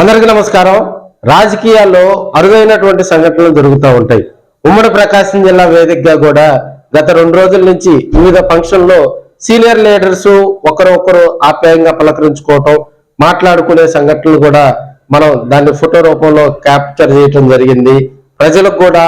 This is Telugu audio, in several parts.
అందరికీ నమస్కారం. రాజకీయాల్లో అరుదైనటువంటి సంఘటనలు జరుగుతూ ఉంటాయి. ఉమ్మడి ప్రకాశం జిల్లా వేదికగా కూడా గత 2 రోజుల నుంచి వివిధ ఫంక్షన్లో సీనియర్ లీడర్స్ ఒకరొకరు ఆప్యాయంగా పలకరించుకోవటం, మాట్లాడుకునే సంఘటనలు కూడా మనం దాన్ని ఫోటో రూపంలో క్యాప్చర్ చేయటం జరిగింది. ప్రజలకు కూడా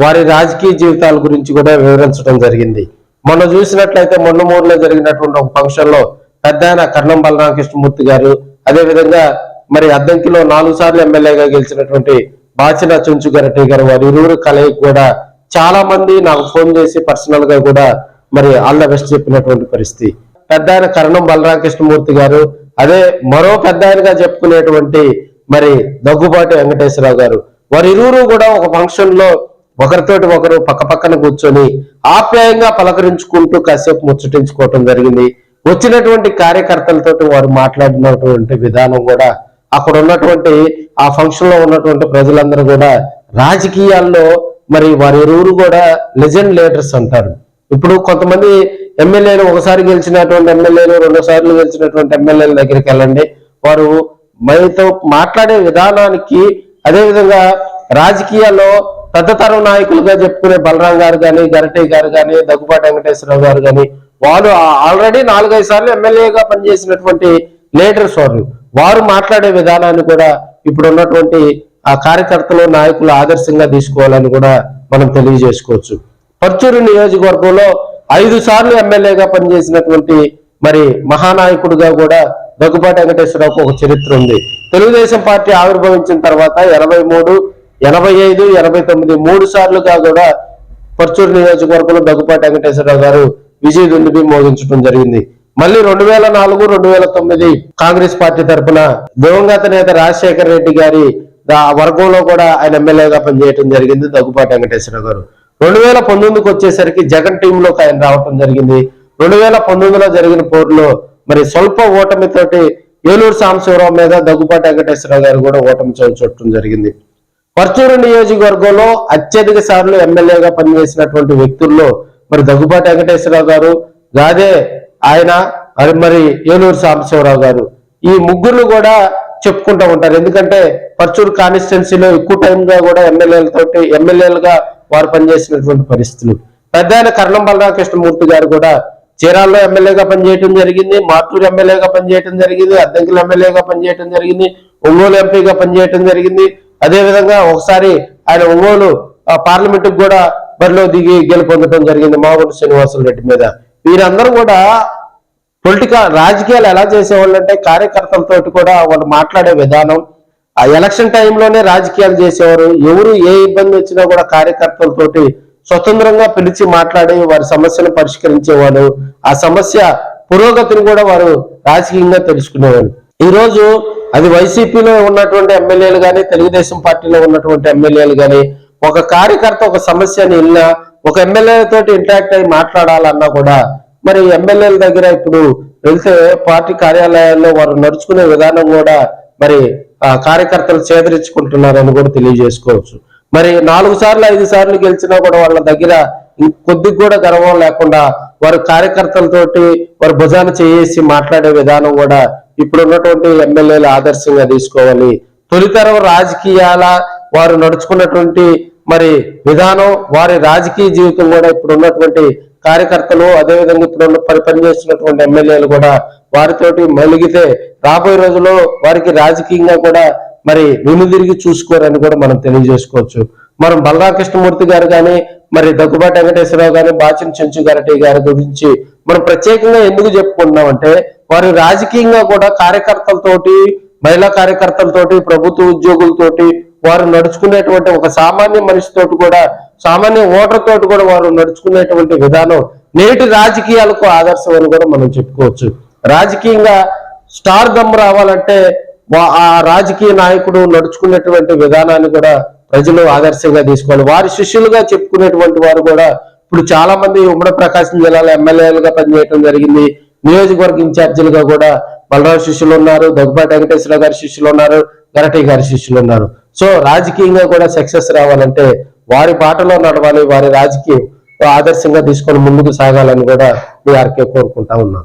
వారి రాజకీయ జీవితాల గురించి కూడా వివరించడం జరిగింది. మనం చూసినట్లయితే మొన్నమూరులో జరిగినటువంటి ఒక ఫంక్షన్ లో పెద్ద ఆయన కర్ణం బలరామకృష్ణమూర్తి గారు, అదేవిధంగా మరి అద్దంకిలో 4 సార్లు ఎమ్మెల్యేగా గెలిచినటువంటి బాచిన చుంచుగరటి గారు, వారి ఇరువురు కలయిక కూడా చాలా మంది నాకు ఫోన్ చేసి పర్సనల్ గా కూడా మరి ఆల్ ద బెస్ట్ చెప్పినటువంటి పరిస్థితి. పెద్ద ఆయన కర్ణం బలరామకృష్ణమూర్తి గారు, అదే మరో పెద్ద ఆయనగా చెప్పుకునేటువంటి మరి దగ్గుబాటి వెంకటేశ్వరరావు గారు, వారి ఇరువురు కూడా ఒక ఫంక్షన్ లో ఒకరితోటి ఒకరు పక్క పక్కన కూర్చొని ఆప్యాయంగా పలకరించుకుంటూ కాసేపు ముచ్చటించుకోవటం జరిగింది. వచ్చినటువంటి కార్యకర్తలతోటి వారు మాట్లాడినటువంటి విధానం కూడా అక్కడ ఉన్నటువంటి ఆ ఫంక్షన్ లో ఉన్నటువంటి ప్రజలందరూ కూడా రాజకీయాల్లో మరి వారి ఇరువురు కూడా లెజెండ్ లీడర్స్ అంటారు. ఇప్పుడు కొంతమంది ఎమ్మెల్యేలు ఒకసారి గెలిచినటువంటి ఎమ్మెల్యేలు 2 సార్లు గెలిచినటువంటి ఎమ్మెల్యేల దగ్గరికి వెళ్ళండి, వారు మనతో మాట్లాడే విధానానికి, అదేవిధంగా రాజకీయాల్లో పెద్ద తరం నాయకులుగా చెప్పుకునే బలరాం గారు కానీ, గరటి గారు కానీ, దగ్గుబాటి వెంకటేశ్వరరావు గారు కానీ, వాళ్ళు ఆల్రెడీ 4-5 సార్లు ఎమ్మెల్యేగా పనిచేసినటువంటి లీడర్స్ వారు మాట్లాడే విధానాన్ని కూడా ఇప్పుడు ఉన్నటువంటి ఆ కార్యకర్తలు నాయకులు ఆదర్శంగా తీసుకోవాలని కూడా మనం తెలియజేసుకోవచ్చు. పర్చూరు నియోజకవర్గంలో 5 సార్లు ఎమ్మెల్యేగా పనిచేసినటువంటి మరి మహానాయకుడిగా కూడా దగ్గుబాటి వెంకటేశ్వరరావుకు ఒక చరిత్ర ఉంది. తెలుగుదేశం పార్టీ ఆవిర్భవించిన తర్వాత 83, 85, 89 3 సార్లుగా కూడా పర్చూరు నియోజకవర్గంలో దగ్గుబాటి వెంకటేశ్వరరావు గారు విజయ దుందుబి మోగించడం జరిగింది. మళ్ళీ 2004, 2009 కాంగ్రెస్ పార్టీ తరఫున దివంగత నేత రాజశేఖర రెడ్డి గారి వర్గంలో కూడా ఆయన ఎమ్మెల్యేగా పనిచేయడం జరిగింది దగ్గుబాటి వెంకటేశ్వరరావు గారు. 2019కి వచ్చేసరికి జగన్ టీంలోకి ఆయన రావటం జరిగింది. 2019లో జరిగిన పోరులో మరి స్వల్ప ఓటమితోటి ఏలూరు సాంబశివరావు మీద దగ్గుబాటి వెంకటేశ్వరరావు గారు కూడా ఓటమి చూడటం జరిగింది. పర్చూరు నియోజకవర్గంలో అత్యధిక సార్లు ఎమ్మెల్యేగా పనిచేసినటువంటి వ్యక్తుల్లో మరి దగ్గుబాటి వెంకటేశ్వరరావు గారు, గాదే ఆయన, మరి ఏలూరు సాంబశివరావు గారు, ఈ ముగ్గురు కూడా చెప్పుకుంటూ ఉంటారు. ఎందుకంటే పర్చూరు కాన్స్టిట్యున్సీలో ఎక్కువ టైంగా కూడా ఎమ్మెల్యేలుగా వారు పనిచేసినటువంటి పరిస్థితులు. పెద్ద ఆయన కర్ణం బలరామకృష్ణమూర్తి గారు కూడా చీరాల్లో ఎమ్మెల్యేగా పనిచేయడం జరిగింది, మార్టూరు ఎమ్మెల్యేగా పనిచేయడం జరిగింది, అద్దంకిలో ఎమ్మెల్యేగా పనిచేయడం జరిగింది, ఒంగోలు ఎంపీగా పనిచేయడం జరిగింది. అదేవిధంగా ఒకసారి ఆయన ఒంగోలు పార్లమెంటుకు కూడా బరిలో దిగి గెలుపొందడం జరిగింది మాగుంట శ్రీనివాసరెడ్డి మీద. వీరందరూ కూడా రాజకీయాలు ఎలా చేసేవాళ్ళు అంటే కార్యకర్తలతో కూడా వాళ్ళు మాట్లాడే విధానం, ఆ ఎలక్షన్ టైంలోనే రాజకీయాలు చేసేవారు. ఎవరు ఏ ఇబ్బంది వచ్చినా కూడా కార్యకర్తలతోటి స్వతంత్రంగా పిలిచి మాట్లాడి వారి సమస్యను పరిష్కరించేవారు. ఆ సమస్య పురోగతిని కూడా వారు రాజకీయంగా తెలుసుకునేవారు. ఈ రోజు అది వైసీపీలో ఉన్నటువంటి ఎమ్మెల్యేలు కానీ, తెలుగుదేశం పార్టీలో ఉన్నటువంటి ఎమ్మెల్యేలు కానీ, ఒక కార్యకర్త ఒక సమస్యని వెళ్ళినా ఒక ఎమ్మెల్యే తోటి ఇంటరాక్ట్ అయ్యి మాట్లాడాలన్నా కూడా మరి ఎమ్మెల్యేల దగ్గర ఇప్పుడు వెళ్తే పార్టీ కార్యాలయాల్లో వారు నడుచుకునే విధానం కూడా మరి కార్యకర్తలు చేదరించుకుంటున్నారని కూడా తెలియజేసుకోవచ్చు. మరి 4 సార్లు 5 సార్లు గెలిచినా కూడా వాళ్ళ దగ్గర కొద్దిగా కూడా గర్వం లేకుండా వారు కార్యకర్తలతోటి వారు భుజాన చేసి మాట్లాడే విధానం కూడా ఇప్పుడు ఉన్నటువంటి ఎమ్మెల్యేలు ఆదర్శంగా తీసుకోవాలి. తొలితరం రాజకీయాల వారు నడుచుకున్నటువంటి మరి విధానం, వారి రాజకీయ జీవితం కూడా ఇప్పుడు ఉన్నటువంటి కార్యకర్తలు, అదేవిధంగా ఇప్పుడు పనిచేస్తున్నటువంటి ఎమ్మెల్యేలు కూడా వారితోటి మెలిగితే రాబోయే రోజుల్లో వారికి రాజకీయంగా కూడా మరి వెనుదిరిగి చూసుకోరని కూడా మనం తెలియజేసుకోవచ్చు. మనం బలరామకృష్ణమూర్తి గారు కానీ, మరి దగ్గుబాటి వెంకటేశ్వరరావు గాని, బాచిన చుంచుగరటి గారి గురించి మనం ప్రత్యేకంగా ఎందుకు చెప్పుకుంటున్నామంటే వారు రాజకీయంగా కూడా కార్యకర్తలతోటి, మహిళా కార్యకర్తలతోటి, ప్రభుత్వ ఉద్యోగులతోటి వారు నడుచుకునేటువంటి ఒక సామాన్య మనిషితోటి కూడా, సామాన్య ఓటర్ తోటి కూడా వారు నడుచుకునేటువంటి విధానం నేటి రాజకీయాలకు ఆదర్శం అని కూడా మనం చెప్పుకోవచ్చు. రాజకీయంగా స్టార్ దమ్ రావాలంటే ఆ రాజకీయ నాయకుడు నడుచుకునేటువంటి విధానాన్ని కూడా ప్రజలు ఆదర్శంగా తీసుకోవాలి. వారి శిష్యులుగా చెప్పుకునేటువంటి వారు కూడా ఇప్పుడు చాలా మంది ఉమ్మడి ప్రకాశం జిల్లాలో ఎమ్మెల్యేలుగా పనిచేయడం జరిగింది. నియోజకవర్గ ఇన్ఛార్జీలుగా కూడా బలరాం శిష్యులు ఉన్నారు, దగ్గుబాటి వెంకటేశ్వరరావు గారి శిష్యులు ఉన్నారు, గరటి గారి శిష్యులు ఉన్నారు. సో రాజకీయంగా కూడా సక్సెస్ రావాలంటే వారి బాటలో నడవాలి, వారి రాజకీయం ఆదర్శంగా తీసుకొని ముందుకు సాగాలని కూడా మీ ఆర్కే కోరుకుంటా ఉన్నాను.